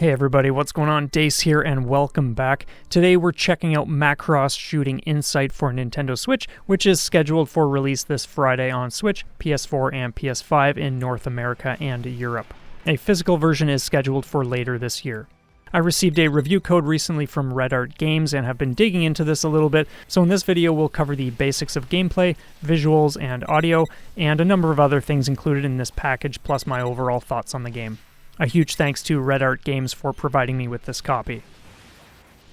Hey everybody, what's going on? Dace here and welcome back. Today we're checking out Macross Shooting Insight for Nintendo Switch, which is scheduled for release this Friday on Switch, PS4 and PS5 in North America and Europe. A physical version is scheduled for later this year. I received a review code recently from RedArtGames and have been digging into this a little bit, so in this video we'll cover the basics of gameplay, visuals, and audio, and a number of other things included in this package, plus my overall thoughts on the game. A huge thanks to RedArtGames for providing me with this copy.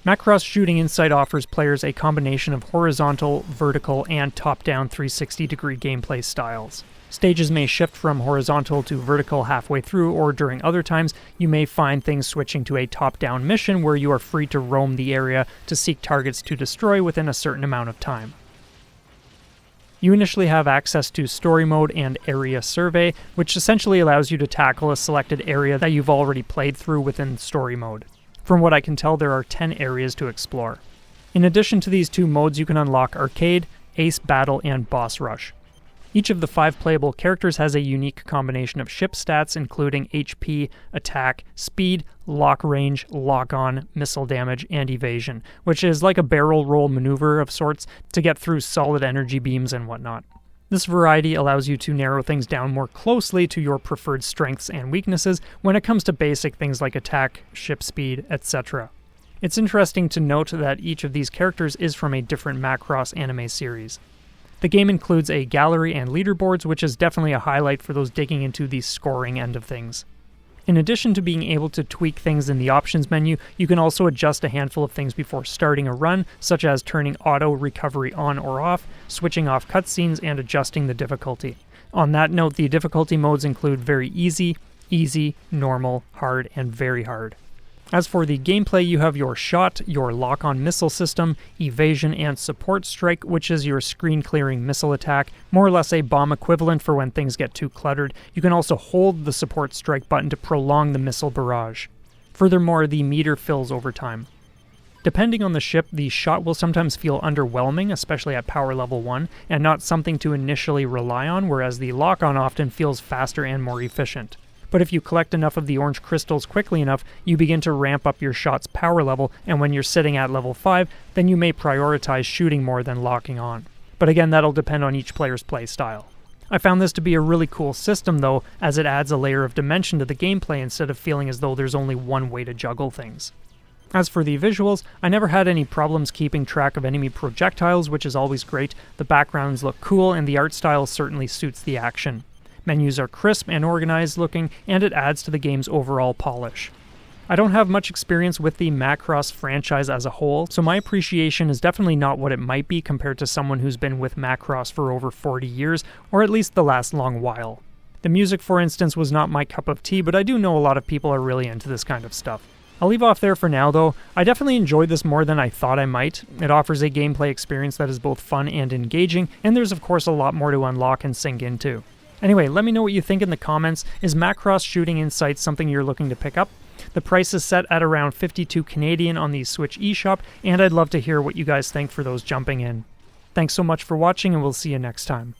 Macross Shooting Insight offers players a combination of horizontal, vertical, and top-down 360-degree gameplay styles. Stages may shift from horizontal to vertical halfway through, or during other times, you may find things switching to a top-down mission where you are free to roam the area to seek targets to destroy within a certain amount of time. You initially have access to Story Mode and Area Survey, which essentially allows you to tackle a selected area that you've already played through within Story Mode. From what I can tell, there are 10 areas to explore. In addition to these two modes, you can unlock Arcade, Ace Battle, and Boss Rush. Each of the 5 playable characters has a unique combination of ship stats, including HP, attack, speed, lock range, lock-on, missile damage, and evasion, which is like a barrel roll maneuver of sorts to get through solid energy beams and whatnot. This variety allows you to narrow things down more closely to your preferred strengths and weaknesses when it comes to basic things like attack, ship speed, etc. It's interesting to note that each of these characters is from a different Macross anime series. The game includes a gallery and leaderboards, which is definitely a highlight for those digging into the scoring end of things. In addition to being able to tweak things in the options menu, you can also adjust a handful of things before starting a run, such as turning auto recovery on or off, switching off cutscenes, and adjusting the difficulty. On that note, the difficulty modes include very easy, easy, normal, hard, and very hard. As for the gameplay, you have your shot, your lock-on missile system, evasion, and support strike, which is your screen-clearing missile attack, more or less a bomb equivalent for when things get too cluttered. You can also hold the support strike button to prolong the missile barrage. Furthermore, the meter fills over time. Depending on the ship, the shot will sometimes feel underwhelming, especially at power level 1, and not something to initially rely on, whereas the lock-on often feels faster and more efficient. But if you collect enough of the orange crystals quickly enough, you begin to ramp up your shot's power level, and when you're sitting at level 5, then you may prioritize shooting more than locking on. But again, that'll depend on each player's play style. I found this to be a really cool system though, as it adds a layer of dimension to the gameplay instead of feeling as though there's only one way to juggle things. As for the visuals, I never had any problems keeping track of enemy projectiles, which is always great. The backgrounds look cool, and the art style certainly suits the action. Menus are crisp and organized looking, and it adds to the game's overall polish. I don't have much experience with the Macross franchise as a whole, so my appreciation is definitely not what it might be compared to someone who's been with Macross for over 40 years, or at least the last long while. The music, for instance, was not my cup of tea, but I do know a lot of people are really into this kind of stuff. I'll leave off there for now though. I definitely enjoyed this more than I thought I might. It offers a gameplay experience that is both fun and engaging, and there's of course a lot more to unlock and sink into. Anyway, let me know what you think in the comments. Is Macross Shooting Insight something you're looking to pick up? The price is set at around 52 Canadian on the Switch eShop, and I'd love to hear what you guys think for those jumping in. Thanks so much for watching, and we'll see you next time.